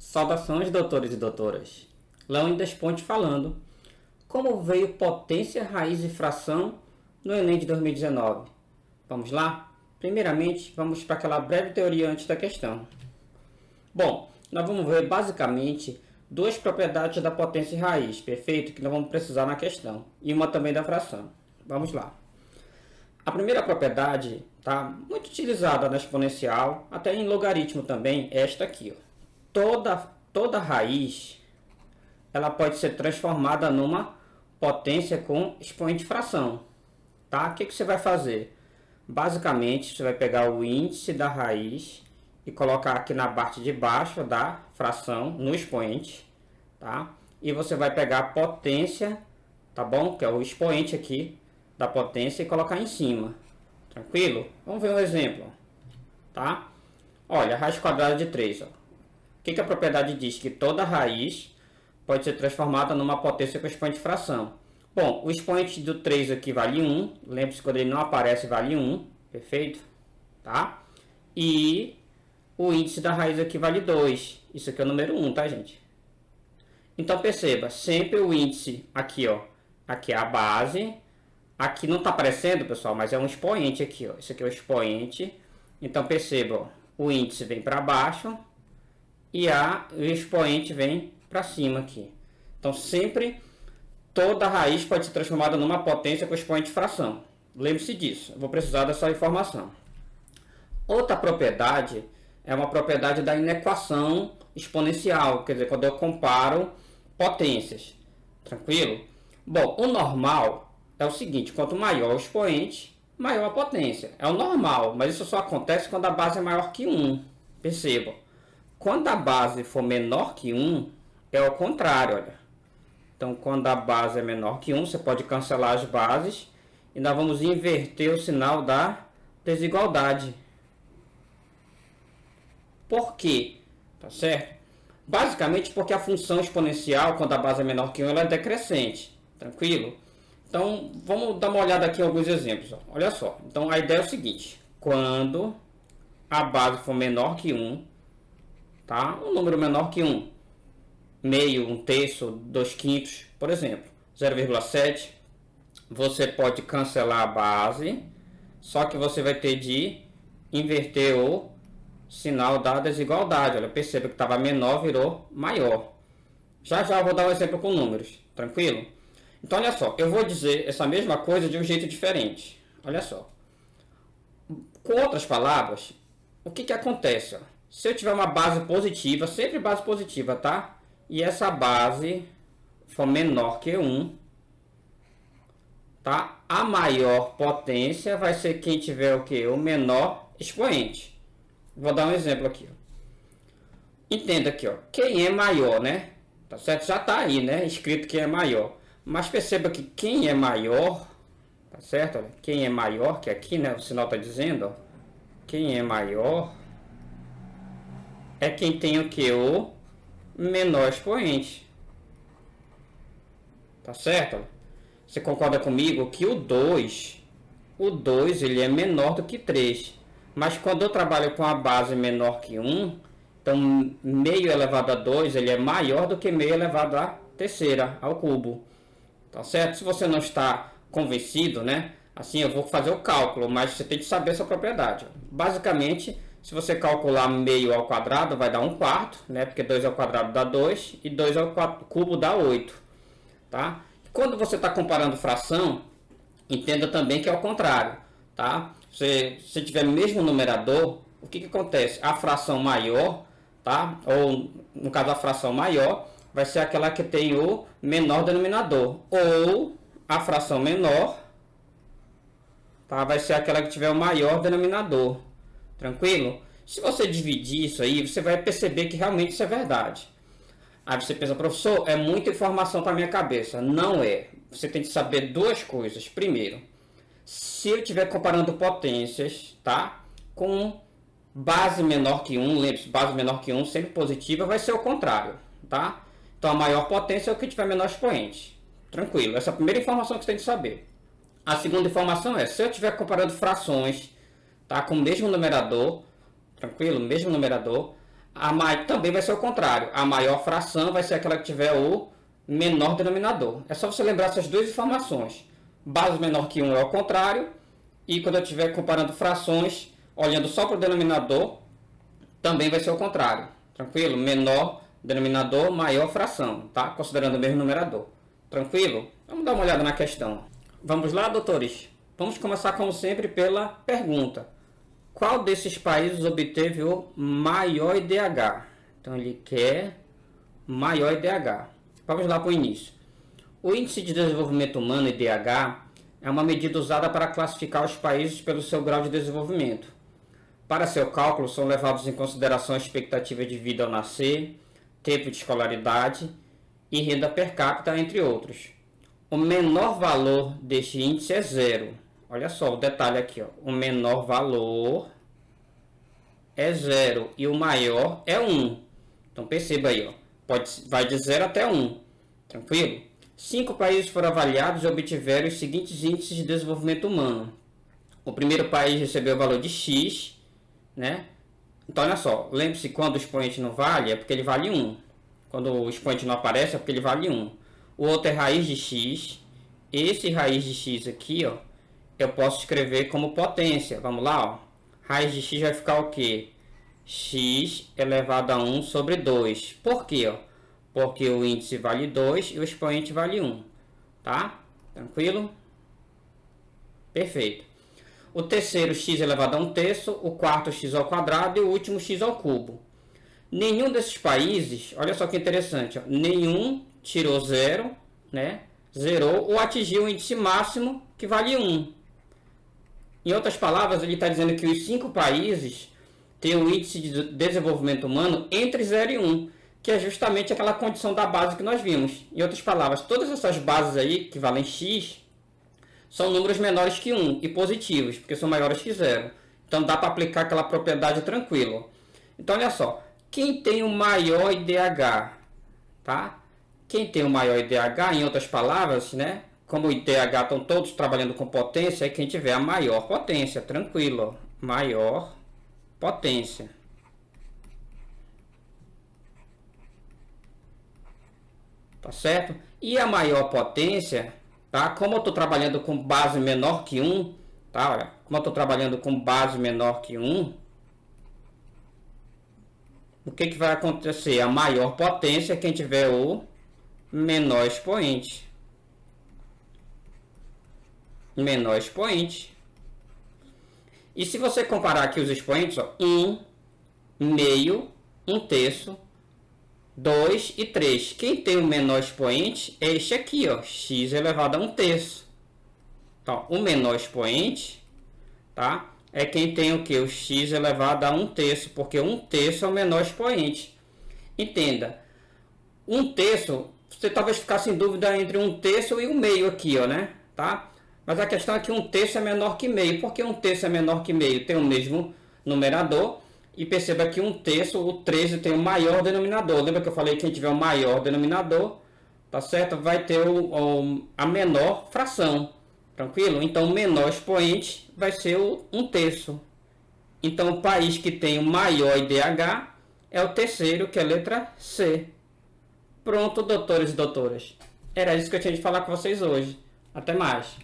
Saudações, doutores e doutoras. Leônidas Ponte falando. Como veio potência, raiz e fração no Enem de 2019? Vamos lá? Primeiramente, vamos para aquela breve teoria antes da questão. Bom, nós vamos ver basicamente duas propriedades da potência e raiz, perfeito? Que nós vamos precisar na questão. E uma também da fração. Vamos lá. A primeira propriedade, tá, muito utilizada na exponencial, até em logaritmo também, é esta aqui, ó. Toda raiz ela pode ser transformada numa potência com expoente fração. Tá? O que você vai fazer? Basicamente, você vai pegar o índice da raiz e colocar aqui na parte de baixo da fração, no expoente. Tá? E você vai pegar a potência, tá bom? Que é o expoente aqui da potência e colocar em cima. Tranquilo? Vamos ver um exemplo. Tá? Olha, a raiz quadrada de 3. Ó. O que a propriedade diz? Que toda raiz pode ser transformada numa potência com expoente de fração. Bom, o expoente do 3 aqui vale 1. Lembre-se que quando ele não aparece vale 1. Perfeito? Tá? E o índice da raiz aqui vale 2. Isso aqui é o número 1, tá, gente? Então perceba, sempre o índice aqui, ó. Aqui é a base. Aqui não está aparecendo, pessoal, mas é um expoente aqui, ó. Isso aqui é o expoente. Então perceba, ó, o índice vem para baixo. E o expoente vem para cima aqui. Então, sempre toda raiz pode ser transformada numa potência com expoente de fração. Lembre-se disso. Eu vou precisar dessa informação. Outra propriedade é uma propriedade da inequação exponencial. Quer dizer, quando eu comparo potências. Tranquilo? Bom, o normal é o seguinte. Quanto maior o expoente, maior a potência. É o normal, mas isso só acontece quando a base é maior que 1. Percebam. Quando a base for menor que 1, é o contrário, olha. Então, quando a base é menor que 1, você pode cancelar as bases e nós vamos inverter o sinal da desigualdade. Por quê? Tá certo? Basicamente porque a função exponencial, quando a base é menor que 1, ela é decrescente. Tranquilo? Então, vamos dar uma olhada aqui em alguns exemplos. Ó. Olha só. Então, a ideia é o seguinte. Quando a base for menor que 1, tá? Um número menor que 1, meio, 1/3, 2/5, por exemplo, 0,7, você pode cancelar a base, só que você vai ter de inverter o sinal da desigualdade. Olha, perceba que estava menor, virou maior. Já eu vou dar um exemplo com números, tranquilo? Então, olha só, eu vou dizer essa mesma coisa de um jeito diferente. Olha só. Com outras palavras, o que acontece, ó? Se eu tiver uma base positiva, sempre base positiva, tá? E essa base for menor que 1, tá? A maior potência vai ser quem tiver o que? O menor expoente. Vou dar um exemplo aqui. Ó. Entenda aqui, ó. Quem é maior, né? Tá certo? Já tá aí, né? Escrito quem é maior. Mas perceba que quem é maior, tá certo? Olha, quem é maior, que aqui, né? O sinal tá dizendo, ó. Quem é maior é quem tem o que? O menor expoente. Tá certo? Você concorda comigo que o 2 ele é menor do que 3. Mas quando eu trabalho com a base menor que 1, então meio elevado a 2 ele é maior do que meio elevado a terceira, ao cubo. Tá certo? Se você não está convencido, né? Assim eu vou fazer o cálculo, mas você tem que saber essa propriedade. Basicamente, se você calcular meio ao quadrado, vai dar 1/4, né? Porque 2 ao quadrado dá 2 e 2 ao cubo dá 8. Tá? Quando você está comparando fração, entenda também que é o contrário. Tá? Se tiver o mesmo numerador, o que acontece? A fração maior, tá? Ou no caso a fração maior, vai ser aquela que tem o menor denominador. Ou a fração menor, tá? Vai ser aquela que tiver o maior denominador. Tranquilo? Se você dividir isso aí, você vai perceber que realmente isso é verdade. Aí você pensa, professor, é muita informação para minha cabeça. Não é. Você tem que saber duas coisas. Primeiro, se eu estiver comparando potências, tá? Com base menor que 1, lembre-se, base menor que 1, sempre positiva, vai ser o contrário, tá? Então a maior potência é o que tiver menor expoente. Tranquilo, essa é a primeira informação que você tem que saber. A segunda informação é, se eu estiver comparando frações, tá, com o mesmo numerador, tranquilo, mesmo numerador, Também vai ser o contrário. A maior fração vai ser aquela que tiver o menor denominador. É só você lembrar essas duas informações. Base menor que 1 é o contrário. E quando eu estiver comparando frações, olhando só para o denominador, também vai ser o contrário. Tranquilo? Menor denominador, maior fração, tá? Considerando o mesmo numerador. Tranquilo? Vamos dar uma olhada na questão. Vamos lá, doutores? Vamos começar, como sempre, pela pergunta. Qual desses países obteve o maior IDH? Então, ele quer maior IDH. Vamos lá para o início. O Índice de Desenvolvimento Humano, IDH, é uma medida usada para classificar os países pelo seu grau de desenvolvimento. Para seu cálculo, são levados em consideração a expectativa de vida ao nascer, tempo de escolaridade e renda per capita, entre outros. O menor valor deste índice é 0. Olha só o detalhe aqui, ó. O menor valor é 0 e o maior é 1. Então perceba aí, ó. Vai de 0 até 1. Tranquilo? 5 países foram avaliados e obtiveram os seguintes índices de desenvolvimento humano. O primeiro país recebeu o valor de X, né? Então olha só, lembre-se, quando o expoente não vale é porque ele vale 1. Quando o expoente não aparece é porque ele vale 1. O outro é raiz de x. Esse raiz de x aqui, ó, eu posso escrever como potência. Vamos lá, ó. Raiz de x vai ficar o quê? X elevado a 1 sobre 2. Por quê, ó? Porque o índice vale 2 e o expoente vale 1. Tá? Tranquilo? Perfeito. O terceiro, x elevado a 1/3. O quarto, x ao quadrado. E o último, x ao cubo. Nenhum desses países, olha só que interessante, ó, nenhum tirou 0, né? Zerou ou atingiu o índice máximo que vale 1. Em outras palavras, ele está dizendo que os 5 países têm um índice de desenvolvimento humano entre 0 e 1, que é justamente aquela condição da base que nós vimos. Em outras palavras, todas essas bases aí que valem x são números menores que 1 e positivos, porque são maiores que 0. Então dá para aplicar aquela propriedade tranquilo. Então olha só, quem tem o maior IDH, tá? Quem tem o maior IDH, em outras palavras, né? Como o IDH estão todos trabalhando com potência, é quem tiver a maior potência, tranquilo. Maior potência. Tá certo? E a maior potência, tá? Como eu estou trabalhando com base menor que 1, tá? Olha, como eu estou trabalhando com base menor que 1, o que vai acontecer? A maior potência é quem tiver o menor expoente. Menor expoente. E se você comparar aqui os expoentes, ó, 1, meio, 1/3, 2 e 3. Quem tem o menor expoente é este aqui, ó, x elevado a 1/3. Então, o menor expoente, tá? É quem tem o que? O x elevado a 1/3, porque 1/3 é o menor expoente. Entenda, 1/3, você talvez ficasse em dúvida entre 1/3 e o meio aqui, ó, né? Tá? Mas a questão é que 1/3 é menor que meio. Por que 1/3 é menor que meio? Tem o mesmo numerador. E perceba que 1/3, o 13 tem o maior denominador. Lembra que eu falei que quem tiver o maior denominador, tá certo? Vai ter a menor fração. Tranquilo? Então, o menor expoente vai ser o 1/3. Então, o país que tem o maior IDH é o terceiro, que é a letra C. Pronto, doutores e doutoras. Era isso que eu tinha de falar com vocês hoje. Até mais.